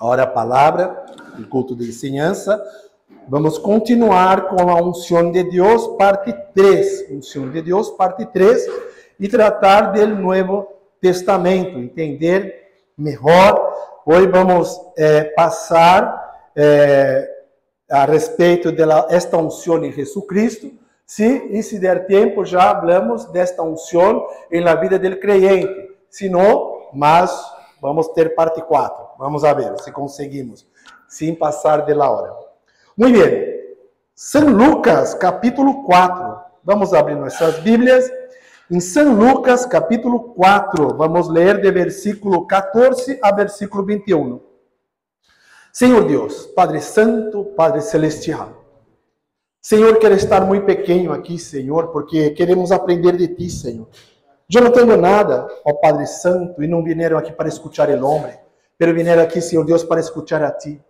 Ahora a palavra, o culto de enseñanza. Vamos continuar com a unção de Deus, parte 3. Unção de Deus, parte 3. E tratar do Novo Testamento, entender melhor. Hoje vamos passar a respeito desta unção em Jesus Cristo. E se der tempo, já falamos desta unção em la vida del creyente. Se não, mas vamos ter parte 4. Vamos a ver se conseguimos, sem passar de la hora. Muito bem. São Lucas, capítulo 4. Vamos abrir nossas Bíblias. Em São Lucas, capítulo 4, vamos ler de versículo 14 a versículo 21. Senhor Deus, Padre Santo, Padre Celestial. Senhor, quero estar muito pequeno aqui, Senhor, porque queremos aprender de Ti, Senhor. Eu não tenho nada, ó Padre Santo, e não vieram aqui para escutar o homem, pero vieram aqui, Senhor Deus, para escutar a Ti.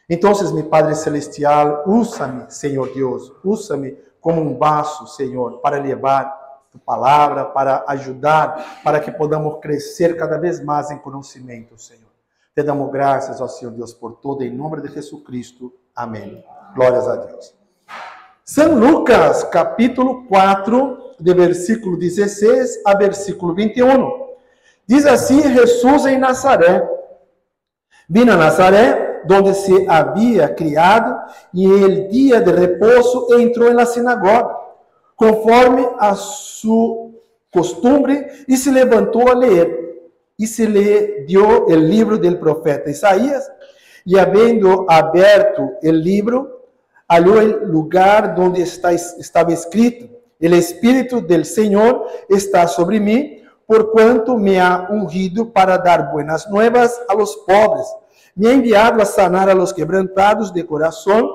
Então, meu Padre Celestial, usa-me, Senhor Deus, usa-me como um vaso, Senhor, para levar Tu palavra, para ajudar, para que podamos crescer cada vez mais em conhecimento, Senhor. Te damos graças, ó Senhor Deus, por todo, em nome de Jesus Cristo. Amém. Glórias a Deus. São Lucas, capítulo 4, de versículo 16 a versículo 21. Diz assim: Jesus em Nazaré. Vino a Nazaré, donde se havia criado, e el dia de repouso entrou na sinagoga, conforme a sua costumbre, e se levantou a ler. E se lhe dio o livro do profeta Isaías, e havendo aberto o livro, halló el lugar donde estava escrito: El Espírito del Senhor está sobre mim, porquanto me ha ungido para dar buenas nuevas a los pobres, me ha enviado a sanar a los quebrantados de corazón,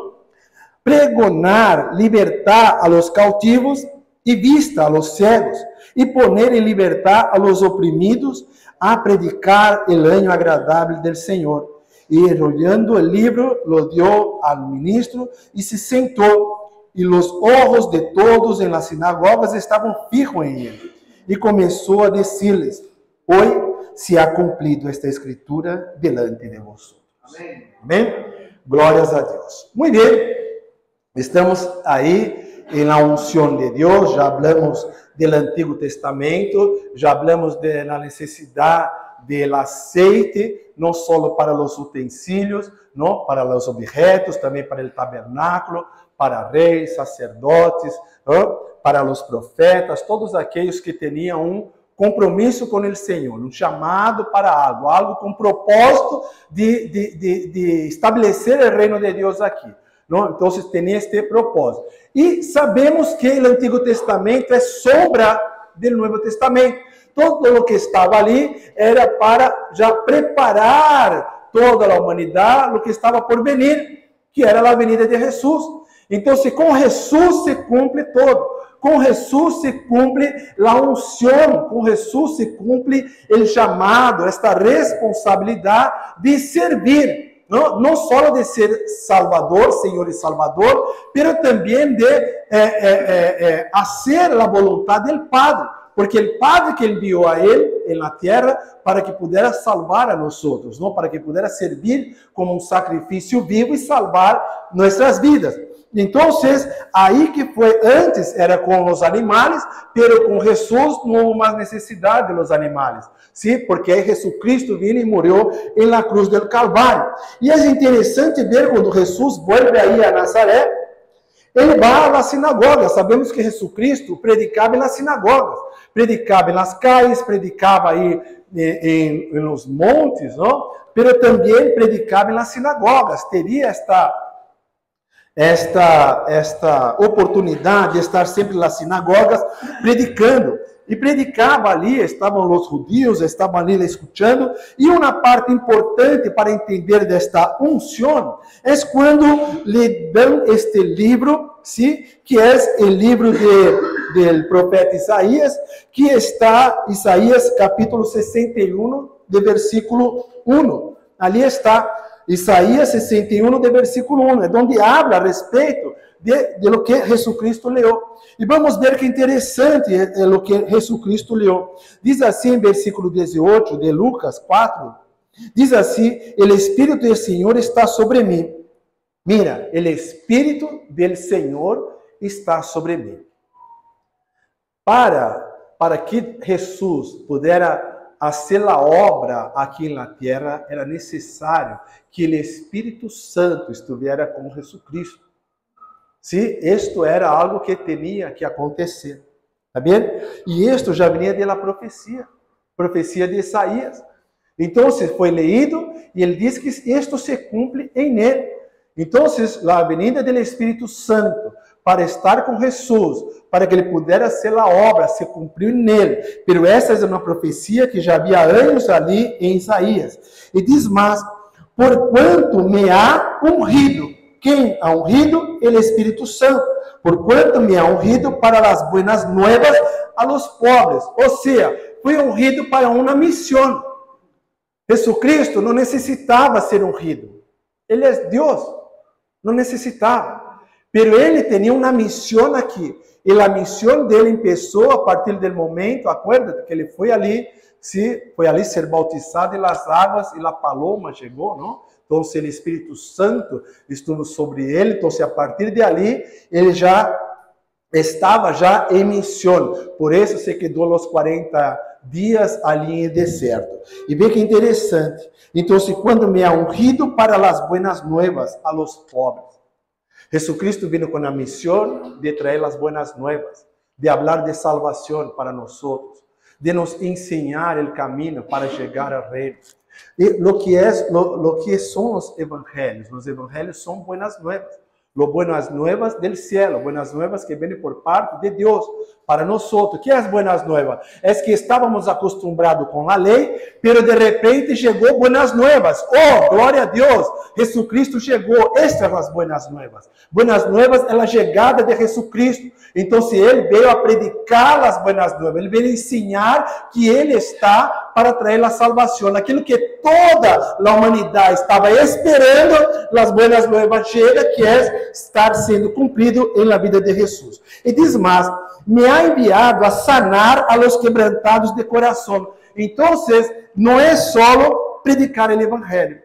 pregonar libertad a los cautivos y vista a los ciegos, y poner en libertad a los oprimidos, a predicar el año agradable del Señor. Y enrollando el libro, lo dio al ministro y se sentó, y los ojos de todos en las sinagogas estaban fijos en él. Y comenzó a decirles: hoy se ha cumprido esta escritura delante de vosotros. Amén. Amén. Glórias a Deus. Muito bem. Estamos aí em la unção de Deus. Já hablamos do Antigo Testamento. Já hablamos da necessidade do aceite, não só para os utensílios, não, para os objetos, também para o tabernáculo, para reis, sacerdotes, para os profetas, todos aqueles que tinham um compromisso com o Senhor, um chamado para algo com propósito de estabelecer o reino de Deus aqui. Não? Então, tem este propósito. E sabemos que o Antigo Testamento é sombra do Novo Testamento. Todo o que estava ali era para já preparar toda a humanidade o que estava por vir, que era a venida de Jesus. Então, com Jesus se cumpre todo. Com Jesus se cumpre a unção, com Jesus se cumpre o chamado, esta responsabilidade de servir, não só de ser Salvador, Senhor e Salvador, mas também de fazer a vontade do Padre, porque o Padre que enviou a Ele na terra para que pudesse salvar a nós outros, não, para que pudesse servir como um sacrifício vivo e salvar nossas vidas. Então, aí que foi antes era com os animais, pero com Jesus não houve mais necessidade dos animais, sim, porque aí Jesus Cristo veio e morreu na cruz do Calvário. E é interessante ver quando Jesus volta aí a Nazaré, ele vai à sinagoga. Sabemos que Jesus Cristo predicava nas sinagogas, predicava nas calles, predicava aí nos montes, não? Pero também predicava nas sinagogas. Teria esta oportunidade de estar sempre nas sinagogas predicando. E predicava ali, estavam os judeus, estavam ali escutando. E uma parte importante para entender desta unção é quando lhe dão este livro, sim, que é o livro do profeta Isaías, que está Isaías capítulo 61, de versículo 1. Ali está Isaías 61, de versículo 1, é onde habla a respeito de lo que Jesus Cristo leu. E vamos ver que interessante é o que Jesus Cristo leu. Diz assim em versículo 18 de Lucas 4: Diz assim: el Espíritu del Señor está sobre mí. Mira, el Espíritu del Señor está sobre mí. Para que Jesús pudera hacer la obra aqui na terra, era necessário que o Espírito Santo estivesse com Jesucristo. Sim, isto era algo que tinha que acontecer. Tá bem? E isto já vinha da profecia de Isaías. Então, foi leído e ele diz que isto se cumpre em ele. Então, a venida do Espírito Santo para estar com Jesus, para que ele pudesse ser a obra, se cumpriu nele. Pero essa é uma profecia que já havia anos ali em Isaías. E diz mais: por quanto me ha ungido. Quem ha ungido? O Espírito Santo. Por quanto me ha ungido para as buenas nuevas a los pobres. Ou seja, foi ungido para uma missão. Jesucristo não necessitava ser ungido. Ele é Deus. Não necessitava. Pero ele tinha uma missão aqui. E a missão dele começou a partir do momento, acuérdate que ele foi ali ser bautizado nas águas e a paloma chegou, não? Então, o Espírito Santo estuvo sobre ele. Então, a partir de ali, ele já estava em missão. Por isso, se quedou os 40 dias ali em deserto. E vê que interessante. Então, quando me ha ungido para as buenas nuevas a los pobres. Jesucristo vino com a missão de trazer as buenas nuevas, de hablar de salvação para nós, de nos ensinar o caminho para chegar ao reino. E lo que são os evangelhos são buenas nuevas. Lo buenas nuevas del cielo, buenas nuevas que vienen por parte de Dios para nosotros. ¿Qué es buenas nuevas? Es que estábamos acostumbrados con la ley, pero de repente llegó buenas nuevas. Oh, gloria a Dios, Jesucristo llegó. Estas son las buenas nuevas. Buenas nuevas es la llegada de Jesucristo. Entonces Él veio a predicar las buenas nuevas. Él veio a enseñar que Él está para traer la salvación. Aquilo que toda la humanidad estaba esperando, las buenas nuevas llega, que es estar sendo cumprido em la vida de Jesus. E diz mais: me ha enviado a sanar a los quebrantados de coração. Então, não é só predicar o evangelho.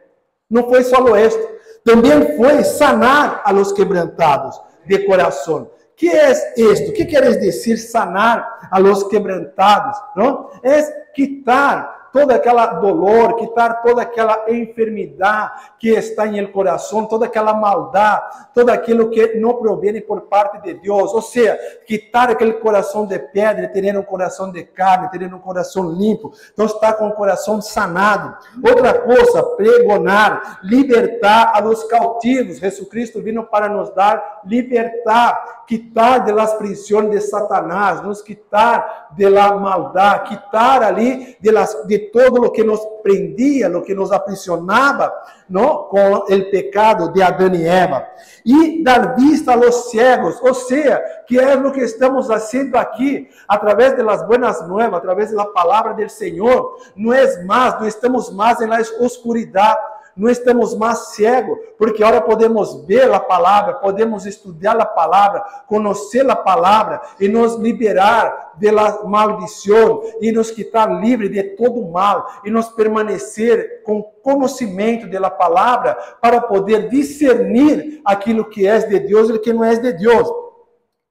Não foi só isto. Também foi sanar a los quebrantados de coração. Que é isto? Que quer dizer sanar a los quebrantados? Não? É quitar todo aquela dolor, quitar toda aquela enfermidade que está em el coração, toda aquela maldade, todo aquilo que não provém por parte de Deus. Ou seja, quitar aquele coração de pedra, ter um coração de carne, ter um coração limpo. Então está com o coração sanado. Outra coisa, pregonar, libertar a los cautivos. Jesucristo vino para nos dar libertar, quitar de las prisões de Satanás, nos quitar de la maldade, quitar ali de todo o que nos prendia, o que nos aprisionava, não, com o pecado de Adão e Eva. E dar vista a los cegos, ou seja, que é o que estamos fazendo aqui, através de las buenas nuevas, através da palavra do Senhor. Não é mais, não estamos mais na oscuridade. Não estamos mais cegos, porque agora podemos ver a palavra, podemos estudar a palavra, conhecer a palavra e nos liberar da maldição e nos quitar livre de todo mal e nos permanecer com conhecimento da palavra para poder discernir aquilo que é de Deus e o que não é de Deus.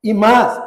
E mais,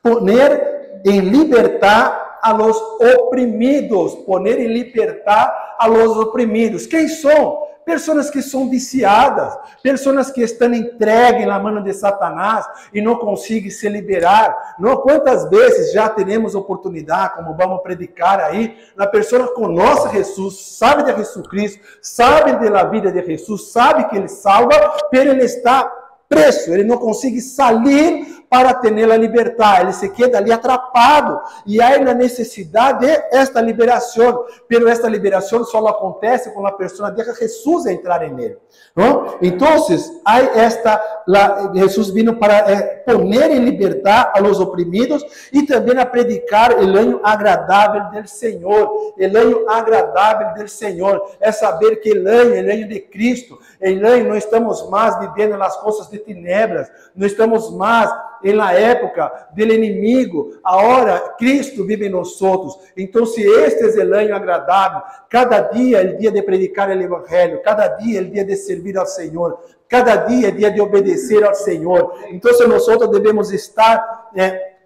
poner em libertar a los oprimidos, poner em libertar a los oprimidos. Quem são? Pessoas que são viciadas, pessoas que estão entregues na mão de Satanás e não conseguem se liberar. Não, quantas vezes já teremos oportunidade, como vamos predicar aí, a pessoa conhece Jesus, sabe de Jesus Cristo, sabe da vida de Jesus, sabe que Ele salva, mas ele está preso, ele não consegue sair para ter a liberdade, ele se queda ali atrapado, e há a necessidade de esta liberação, pero esta liberação só acontece quando a pessoa deixa Jesus entrar em ele, não? Então, Jesus vino para poner em liberdade a los oprimidos e também a predicar o ano agradável do Senhor. O ano agradável do Senhor é saber que o ano de Cristo, o ano não estamos mais vivendo nas coisas de tinieblas, não estamos mais en la época del inimigo, ahora Cristo vive en nosotros. Entonces este es el año agradable. Cada día el día de predicar el evangelio, cada día el día de servir al Señor, cada día el día de obedecer al Señor. Entonces nosotros debemos estar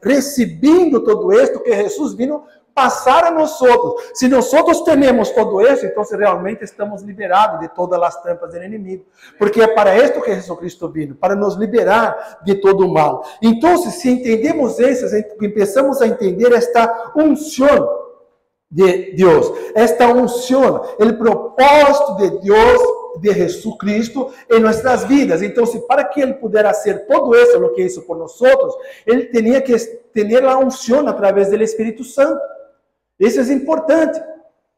recibiendo todo esto que Jesús vino passar a nós outros. Se nós outros temos todo isso, então realmente estamos liberados de todas as trampas do inimigo. Porque é para isto que Jesus Cristo veio, para nos liberar de todo o mal. Então, se entendemos isso, começamos a entender esta unção de Deus, esta unção, o propósito de Deus, de Jesus Cristo em nossas vidas. Então, para que Ele pudesse fazer todo isso, o que hizo por nós, Ele tinha que ter a unção através do Espírito Santo. Isso é importante,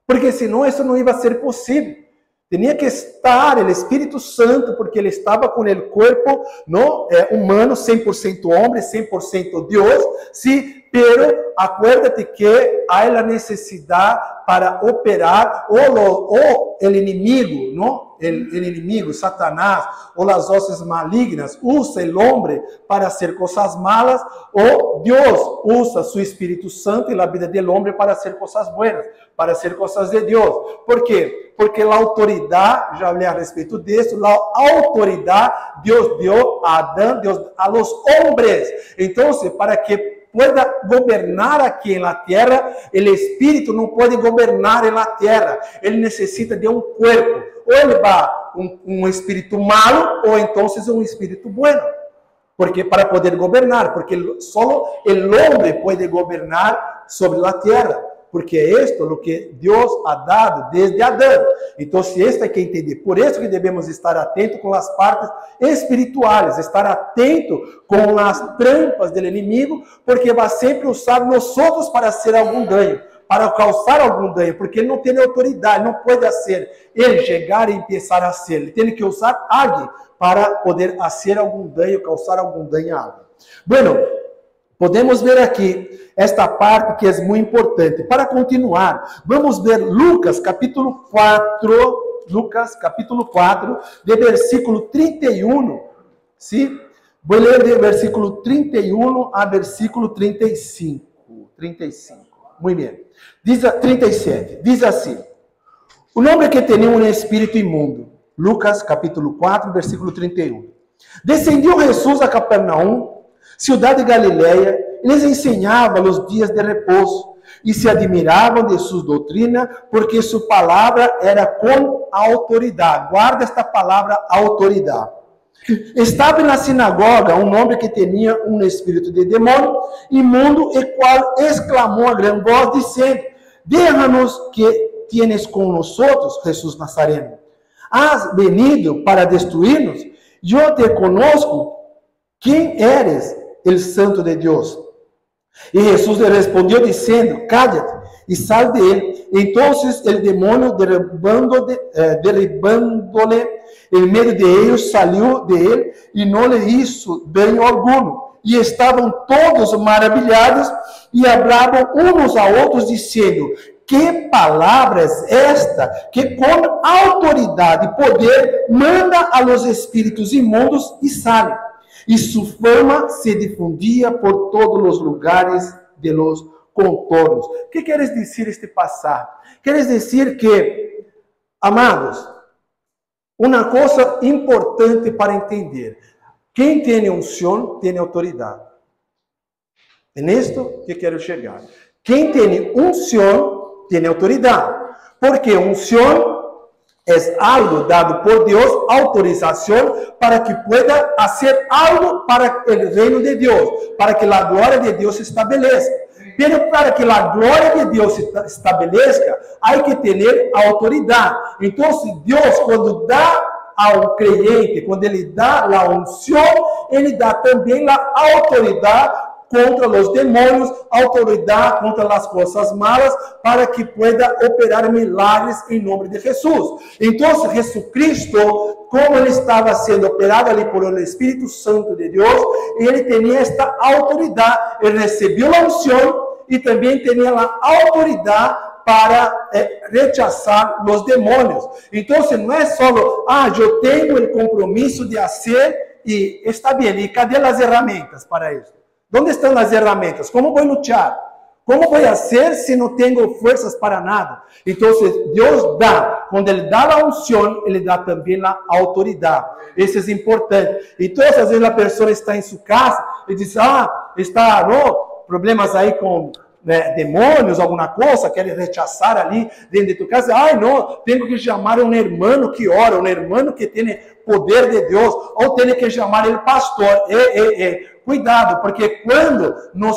porque senão isso não ia ser possível. Tinha que estar o Espírito Santo, porque ele estava com o corpo humano, 100% homem, 100% Deus, sim, pero acuérdate que há a necessidade para operar o inimigo, não? O inimigo, Satanás, ou as hostes malignas, usa o homem para fazer coisas malas, ou Deus usa seu Espírito Santo e a vida do homem para fazer coisas buenas, para fazer coisas de Deus. Por quê? Porque a autoridade, já falei a respeito disso, a autoridade Deus deu a Adão, Deus a los hombres. Então, para que pueda governar aqui na terra, o Espírito não pode governar na terra. Ele necessita de um corpo. Ou ele vai um espírito malo, ou então um espírito bueno. Porque para poder governar, porque só o homem pode governar sobre a terra. Porque é isto o que Deus ha dado desde Adão. Então, isso é que entender. Por isso que devemos estar atentos com as partes espirituais, estar atento com as trampas do inimigo, porque vai sempre usar nós outros para fazer algum dano, para causar algum dano, porque ele não tem autoridade, não pode fazer ele chegar e começar a ser. Ele tem que usar alguém para poder fazer algum dano, causar algum dano a alguém. Bueno, podemos ver aqui esta parte que é muito importante. Para continuar, vamos ver Lucas capítulo 4, de versículo 31, ¿sí? Vou ler de versículo 31 a versículo 35. Muito bem. Diz 37. Diz assim: o homem que tinha um espírito imundo. Lucas capítulo 4, versículo 31. Descendeu Jesus a Capernaum, cidade de Galileia, e lhes ensinava os dias de repouso, e se admiravam de sua doutrina, porque sua palavra era com autoridade. Guarda esta palavra, autoridade. Estava na sinagoga um homem que tinha um espírito de demônio imundo, e qual exclamou a grande voz, dizendo: Déjanos que tienes com nosotros, Jesus Nazareno. Has venido para destruir-nos? Eu te conozco. Quem eres? El Santo de Deus. E Jesus lhe respondeu dizendo: Cállate e sal de ele. Então o demônio, derribando-lhe em meio de eles, saiu de ele e não lhe hizo dano algum. E estavam todos maravilhados e falavam uns a outros, dizendo: Que palavra é esta, que com autoridade e poder manda a los espíritos imundos e saem? E sua fama se difundia por todos os lugares de los contornos. O que queres dizer este passagem? Queres dizer que, amados, uma coisa importante para entender: quem tem unção tem autoridade. É nisto que quero chegar. Quem tem unção tem autoridade. Porque unção é algo dado por Deus, autorização para que pueda fazer algo para o reino de Deus, para que a glória de Deus se estabeleça. Pero para que a glória de Deus se estabeleça, há que ter autoridade. Então, Deus, quando dá ao crente, quando Ele dá a unção, Ele dá também a autoridade contra os demônios, autoridade contra as coisas malas, para que pueda operar milagres em nome de Jesus. Então, Jesus Cristo, como ele estava sendo operado ali por o Espírito Santo de Deus, ele tinha esta autoridade, ele recebeu a unção e também tinha a autoridade para rechazar os demônios. Então, não é só, eu tenho o compromisso de fazer y está bien, ¿y cadê las herramientas para eso? ¿Dónde están las herramientas? ¿Cómo voy a luchar? ¿Cómo voy a hacer si no tengo fuerzas para nada? Entonces, Dios da. Cuando Él da la unción, Él da también la autoridad. Eso es importante. Entonces, a veces la persona está en su casa y dice, está, ¿no? Problemas ahí con demônios, alguma coisa, querem rechazar ali dentro de tu casa. Ai, não, tenho que chamar um irmão que ora, um irmão que tem poder de Deus, ou tenho que chamar ele pastor. Cuidado, porque quando nós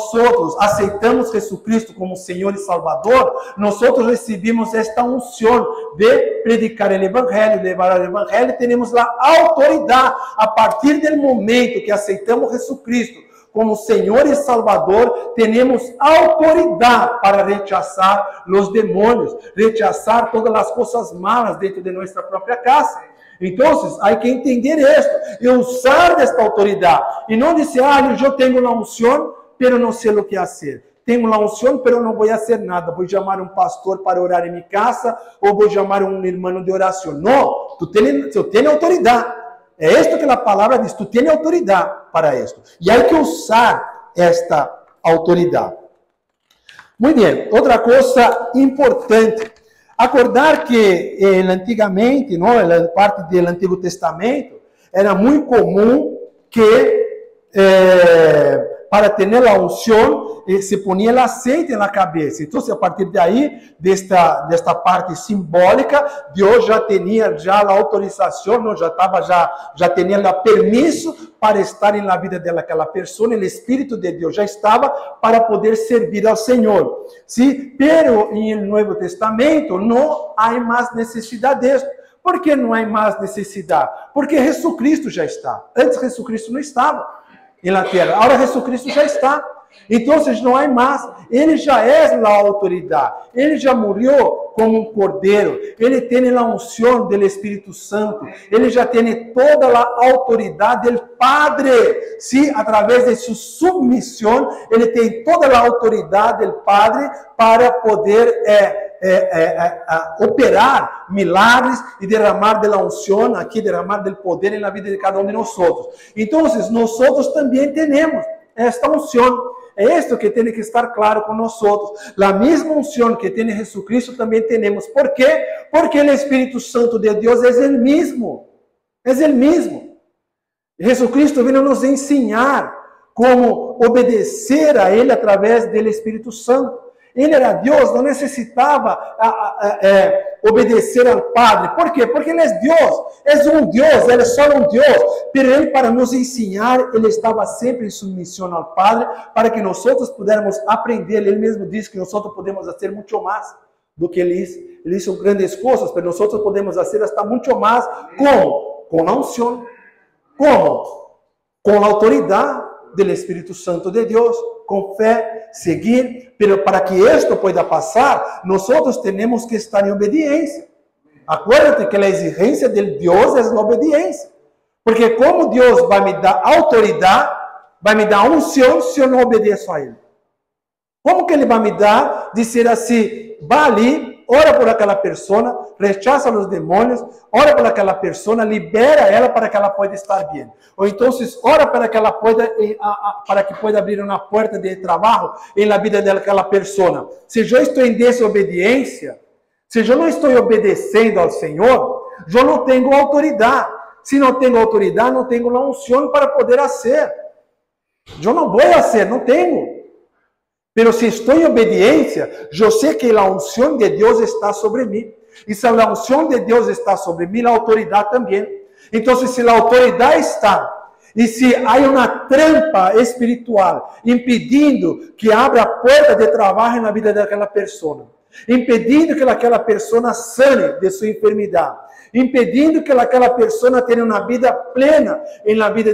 aceitamos Jesucristo como Senhor e Salvador, nós recebemos esta unção de predicar o Evangelho, levar o Evangelho, temos a autoridade. A partir do momento que aceitamos Jesucristo como Senhor e Salvador, temos autoridade para rechazar os demônios, rechazar todas as coisas malas dentro de nossa própria casa. Então, há que entender isto e usar desta autoridade. E não dizer, eu tenho a unção, mas não sei o que fazer. Tenho a unção, mas não vou fazer nada. Vou chamar um pastor para orar em minha casa, ou vou chamar um irmão de oração. Não, tu tens autoridade. É isto que a palavra diz, tu tens autoridade para isto. E há que usar esta autoridade. Muito bem, outra coisa importante. Acordar que antigamente, na parte do Antigo Testamento, era muito comum que para ter a unção se ponia o aceite na cabeça. Então, a partir de aí, desta parte simbólica, Deus já tinha a autorização, já tinha o permisso para estar na vida daquela pessoa, o Espírito de Deus já estava para poder servir ao Senhor. Sim, pero no Novo Testamento não há mais necessidade disso. Por que não há mais necessidade? Porque Jesucristo já está. Antes Jesucristo não estava na terra. Agora Jesucristo já está. Então, não há mais. Ele já é a autoridade. Ele já morreu como um cordeiro. Ele tem a unção do Espírito Santo. Ele já tem toda a autoridade do Padre. Sim, através de sua submissão, ele tem toda a autoridade do Padre para poder operar milagres e derramar da unção aqui, derramar do poder na vida de cada um de nós. Então, nós também temos esta unção. É isto que tem que estar claro com nós. A mesma unção que tem Jesucristo também temos. Por quê? Porque o Espírito Santo de Deus é o mesmo. É o mesmo. Jesucristo veio nos ensinar como obedecer a Ele através do Espírito Santo. Ele era Deus, não necessitava obedecer ao Padre. Por quê? Porque Ele é Deus. É um Deus, Ele é só um Deus. Mas Ele, para nos ensinar, Ele estava sempre em submissão ao Padre, para que nós pudéssemos aprender. Ele mesmo disse que nós podemos fazer muito mais do que Ele hizo. Ele hizo grandes coisas, mas nós podemos fazer hasta muito mais. Como? Com a unção. Como? Com a autoridade do Espírito Santo de Deus. Com fé, seguir, pero para que esto pueda pasar, nosotros tenemos que estar en obediencia. Acuérdate que la exigencia del Dios es la obediencia. Porque como Dios va a me dar autoridad, va a me dar unción si yo no obedeço a Él. Como que Ele vai me dar, dizer assim, vá ali, ora por aquela pessoa, rechaça os demônios, ora por aquela pessoa, libera ela para que ela possa estar bem. Ou então, ora para que ela possa abrir uma porta de trabalho na vida daquela pessoa. Se eu estou em desobediência, se eu não estou obedecendo ao Senhor, eu não tenho autoridade. Se não tenho autoridade, não tenho a unção para poder fazer. Eu não vou fazer, não tenho. Pero se estou em obediência, eu sei que a unção de Deus está sobre mim. E se a unção de Deus está sobre mim, a autoridade também. Então, se a autoridade está, e se há uma trampa espiritual impedindo que abra a porta de trabalho na vida daquela pessoa, impedindo que aquela pessoa sane de sua enfermidade, impedindo que aquela pessoa tenha uma vida plena na vida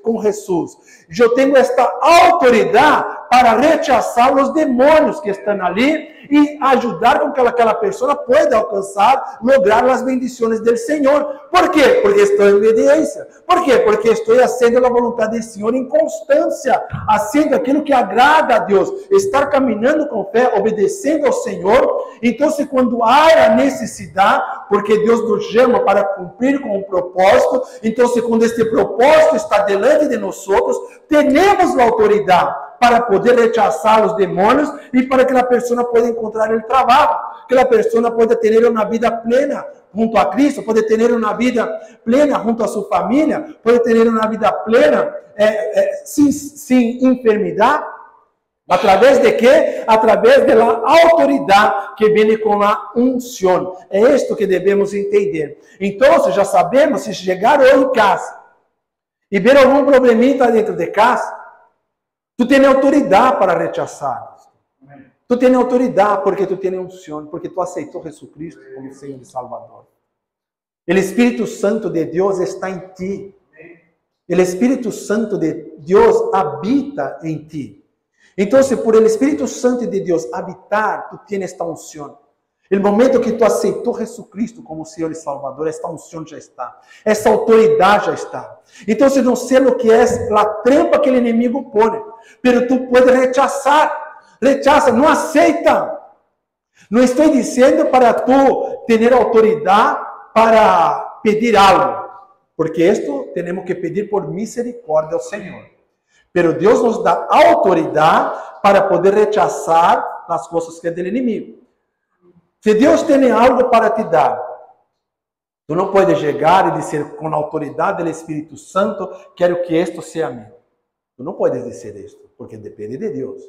com Jesus. Eu tenho esta autoridade para rechazar os demônios que estão ali e ajudar com que aquela pessoa pueda alcançar, lograr as bendições do Senhor. ¿Por quê? Porque estou em obediência. ¿Por quê? Porque estou fazendo a vontade do Senhor em constância, fazendo aquilo que agrada a Deus, estar caminhando com fé, obedecendo ao Senhor. Então, quando há a necessidade, porque Deus nos chama para cumprir com um propósito, então, quando este propósito está delante de nós, temos a autoridade para poder rechazar os demônios e para que a pessoa possa encontrar o trabalho, que a pessoa possa ter uma vida plena junto a Cristo, pode ter uma vida plena junto a sua família, pode ter uma vida plena sem enfermidade. ¿Através de quê? Através da autoridade que vem com a unção. É isto que devemos entender. Então, já sabemos, se chegar hoje em casa e ver algum probleminha dentro de casa, tu tens autoridade para rechazar. Tu tens autoridade porque tu tens unção, porque tu aceitou Jesus Cristo como Senhor e Salvador. O Espírito Santo de Deus está em ti. O Espírito Santo de Deus habita em ti. Então, por el Espírito Santo de Deus habitar, tu tens esta unção. No momento que tu aceitou Jesus Cristo como Senhor e Salvador, esta unção já está. Essa autoridade já está. Então, não sei o que é a trampa que o inimigo põe, mas tu puedes rechazar. Rechaza, não aceita. Não estou dizendo para tu ter autoridade para pedir algo, porque isto temos que pedir por misericórdia ao Senhor. Pero Deus nos dá autoridade para poder rechazar as coisas que é do inimigo. Se Deus tem algo para te dar, tu não pode chegar e dizer com a autoridade do Espírito Santo, quero que isto seja meu. Tu não podes dizer isto, porque depende de Deus.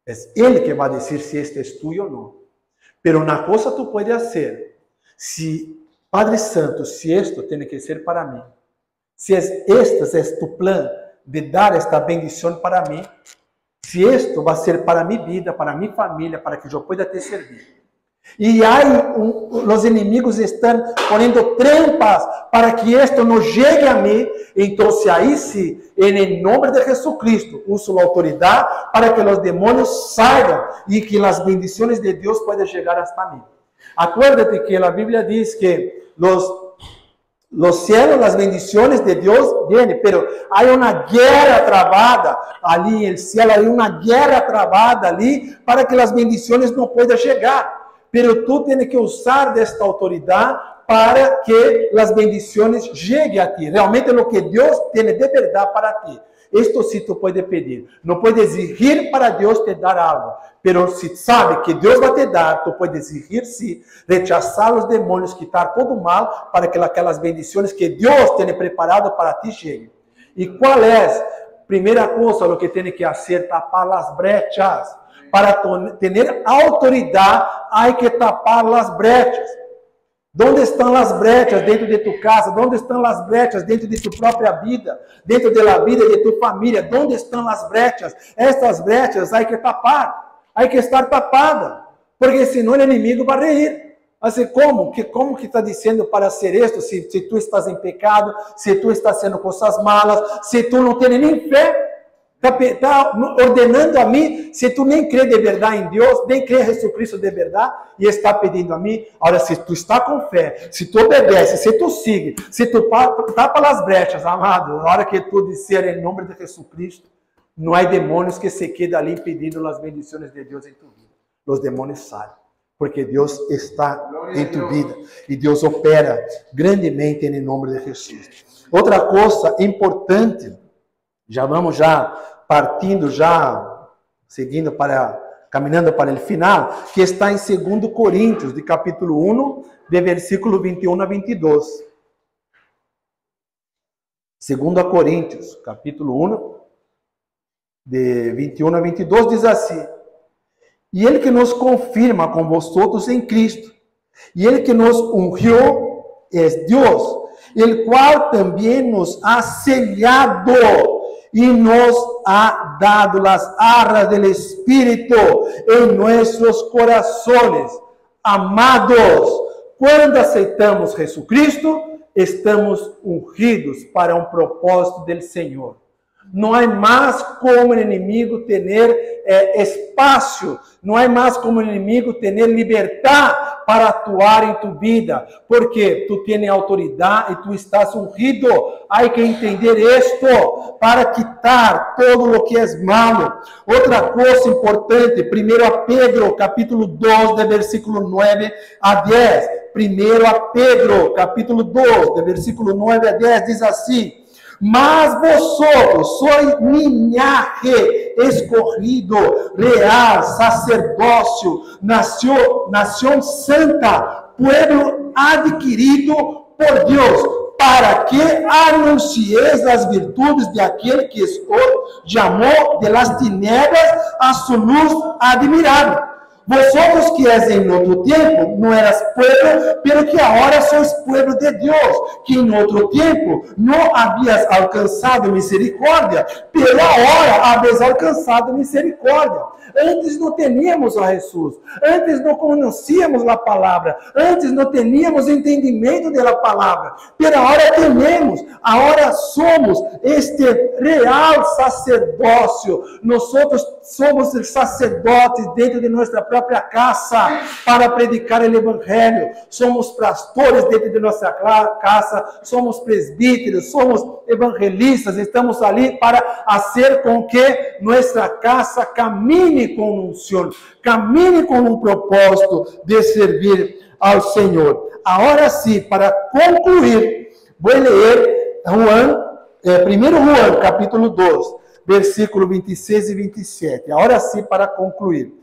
É Ele que vai dizer se isto é tuyo ou não. Pero uma coisa tu pode fazer, se Padre Santo, se isto tem que ser para mim, se este é tu plano de dar esta bendição para mim, se isto vai ser para minha vida, para minha família, para que eu pueda te servir. E os inimigos estão ponendo trampas para que isto não chegue a mim. Então, aí sim, em nome de Jesus Cristo, uso a autoridade para que os demônios saiam e que as bendições de Deus possam chegar hasta mim. Acuérdate que a Bíblia diz que los cielos, las bendiciones de Dios vienen, pero hay una guerra trabada ali en el cielo, hay una guerra trabada ali para que las bendiciones no puedan llegar. Pero tú tienes que usar de esta autoridad para que las bendiciones lleguen a ti. Realmente lo que Dios tiene de verdad para ti. Esto sí tú puedes pedir. No puedes exigir para Dios te dar algo. Pero si sabe que Deus vai te dar, tu pode exigir sim, rechazar os demônios, quitar todo o mal, para que aquelas bendições que Deus tem preparado para ti cheguem. E qual é? Primeira coisa, o que tem que fazer, tapar as brechas. Para ter autoridade, há que tapar as brechas. Onde estão as brechas dentro de tu casa? Onde estão as brechas dentro de tu própria vida? Dentro da vida de tu família? Onde estão as brechas? Estas brechas há que tapar. Há que estar tapada, porque senão o inimigo vai rir. Assim, como que está dizendo para ser isto? Se tu estás em pecado, se tu estás fazendo coisas malas, se tu não tens nem fé, está ordenando a mim, se tu nem crê de verdade em Deus, nem crê em Jesus Cristo de verdade, e está pedindo a mim. Agora, se tu está com fé, se tu obedece, se tu sigue, se tu tapa as brechas, amado, na hora que tu disser em nome de Jesus Cristo, não há demônios que se quedam ali impedindo as bendições de Deus em tu vida. Os demônios saem, porque Deus está em tu vida e Deus opera grandemente em nome de Jesus. Outra coisa importante, partindo, seguindo caminhando para o final, que está em 2 Coríntios, de capítulo 1, de versículo 21 a 22. 2 Coríntios, capítulo 1, de 21 a 22, diz assim: E Ele que nos confirma com vosotros em Cristo, e Ele que nos ungiu é Deus, el qual também nos ha sellado e nos ha dado las arras del Espírito en nuestros corazones. Amados, quando aceitamos Jesucristo, estamos ungidos para um propósito del Senhor. Não há mais como o inimigo ter espaço, não há mais como o inimigo ter liberdade para atuar em tu vida, porque tu tens autoridade e tu estás ungido. Há que entender isto para quitar todo o que é malo. Outra coisa importante, 1 Pedro, capítulo 2, de versículo 9 a 10. 1 Pedro, capítulo 2, de versículo 9 a 10, diz assim: mas vosotros sois linaje escorrido, real, sacerdócio, nación santa, pueblo adquirido por Dios, para que anuncieis as virtudes de aquele que os chamou de las tinieblas a su luz admirável. Vosotros que és en otro tiempo, no eras pueblo, pero que ahora sois pueblo de Dios, que en otro tiempo no habías alcanzado misericordia, pero ahora habéis alcanzado misericordia. Antes não teníamos a Jesus, antes não conhecíamos a palavra, antes não teníamos entendimento da palavra, pero agora temos, agora somos este real sacerdócio. Nós somos sacerdotes dentro de nossa própria casa para predicar o evangelho. Somos pastores dentro de nossa casa, somos presbíteros, somos evangelistas. Estamos ali para fazer com que nossa casa caminhe com unção, caminhe com um propósito de servir ao Senhor. Agora sim, para concluir, vou ler 1 João, capítulo 2, versículo 26 e 27. Agora sim, para concluir.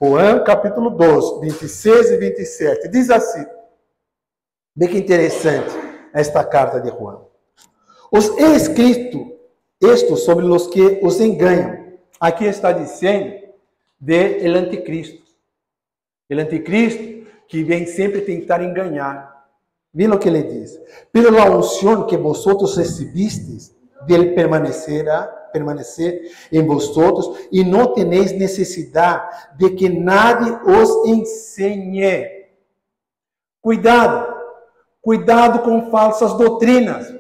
João, capítulo 2, 26 e 27. Diz assim. Vê que interessante esta carta de João. Os he escrito esto sobre os que os enganam. Aqui está dizendo de el anticristo. El anticristo que vem sempre tentar enganar. Vê o que ele diz. Pero la unción que vosotros recibisteis, dele permanecer em vosotros, e não tenéis necessidade de que nadie os ensine. Cuidado com falsas doutrinas.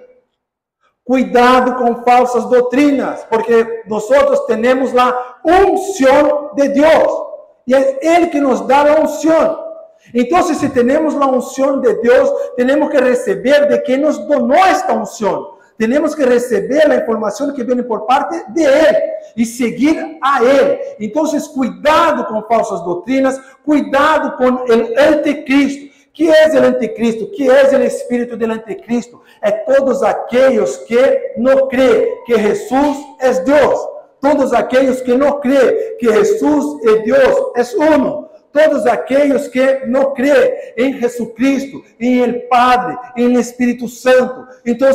Cuidado com falsas doutrinas, porque nós temos a unção de Deus, e é Ele que nos dá a unção. Então, se temos a unção de Deus, temos que receber de quem nos donou esta unção. Temos que receber a informação que vem por parte de Ele e seguir a Ele. Então, cuidado com falsas doutrinas, cuidado com o anticristo. Que é o anticristo? Que é o espírito do anticristo? É todos aqueles que não creem que Jesus é Deus. Todos aqueles que não creem que Jesus é Deus, é uno. Todos aqueles que não creem em Jesus Cristo, em El Padre, em Espírito Santo. Então,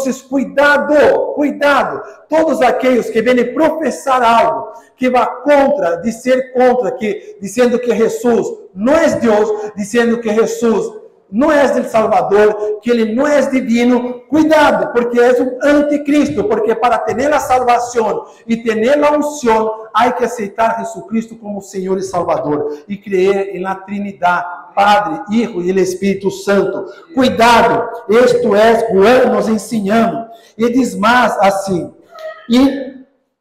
cuidado. Todos aqueles que vêm professar algo que vai contra, dizendo que Jesus não é Deus, dizendo que Jesus não é o Salvador, que Ele não é divino. Cuidado, porque é um anticristo, porque para ter a salvação e ter a unção, há que aceitar Jesus Cristo como Senhor e Salvador e crer na Trinidade, Padre, Hijo e Espírito Santo. Cuidado, isto é João nos ensinando. E diz mais assim, e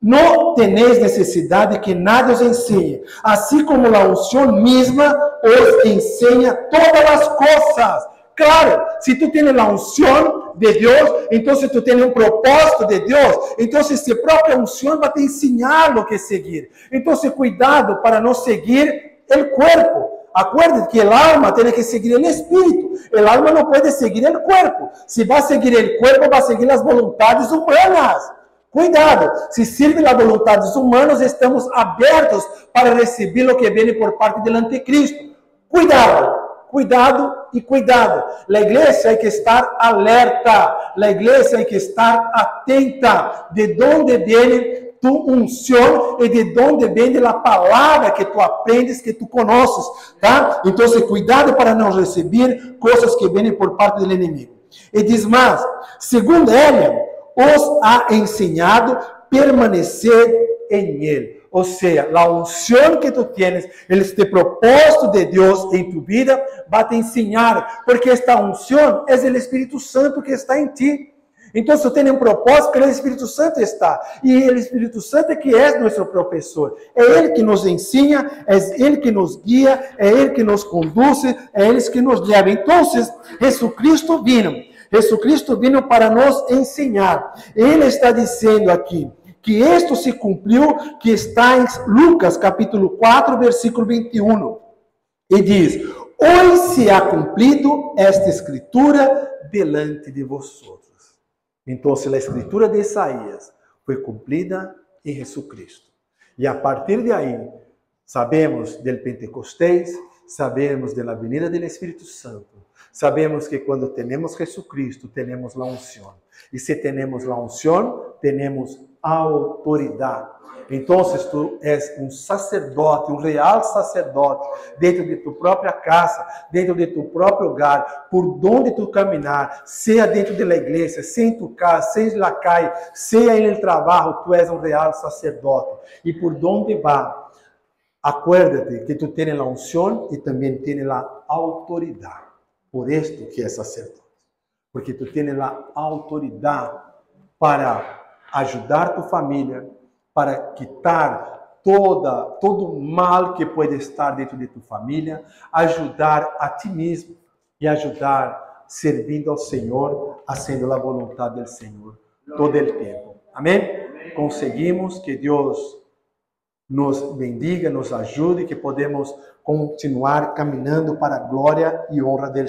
não tenéis necessidade que nada os ensine, assim como a unção mesma os ensina todas as coisas. Claro, se tu tens a unção de Deus, então se tu tens um propósito de Deus, então se a própria unção vai te ensinar o que seguir. Então, cuidado para não seguir o corpo. Acuérdate que el alma tiene que seguir el espíritu. El alma no puede seguir el cuerpo. Si va a seguir el cuerpo, va a seguir las voluntades humanas. Cuidado, se sirve as vontades humanas, estamos abertos para receber o que vem por parte do anticristo. Cuidado. A igreja tem que estar alerta, a igreja tem que estar atenta de onde vem tu unção e de onde vem a palavra que tu aprendes, que tu conheces, tá? Então, cuidado para não receber coisas que vêm por parte do inimigo. E diz mais, segundo ele, os ha ensinado permanecer em Ele. Ou seja, a unção que tu tienes, este propósito de Deus em tu vida, vai te ensinar, porque esta unção é o Espírito Santo que está em ti. Então, tem um propósito que o Espírito Santo está. E o Espírito Santo é que é nosso professor. É Ele que nos ensina, é Ele que nos guia, é Ele que nos conduz, é Ele que nos leva. Então, Jesucristo vino para nos ensinar. Ele está dizendo aqui que isto se cumpriu, que está em Lucas capítulo 4, versículo 21. E diz: hoje se ha cumprido esta escritura delante de vosotros. Então, a escritura de Isaías foi cumprida em Jesucristo. E a partir de aí, sabemos do Pentecostés, sabemos da venida do Espírito Santo, sabemos que quando temos Jesucristo, temos a unção. E se temos a unção, temos autoridade. Então, tu és um sacerdote, um real sacerdote, dentro de tua própria casa, dentro de tu próprio hogar, por onde tu caminhar, seja dentro da igreja, seja em tu casa, seja na calle, seja no trabalho, tu és um real sacerdote. E por onde vá, acuérdate que tu tens a unção e também tens a autoridade. Por isto que é sacerdote. Porque tu tens a autoridade para ajudar tu família, para quitar todo o mal que pode estar dentro de tua família, ajudar a ti mesmo e ajudar servindo ao Senhor, fazendo a vontade do Senhor todo o tempo. Amém? Conseguimos, que Deus nos bendiga, nos ajude, que podemos continuar caminhando para a glória e honra do Senhor.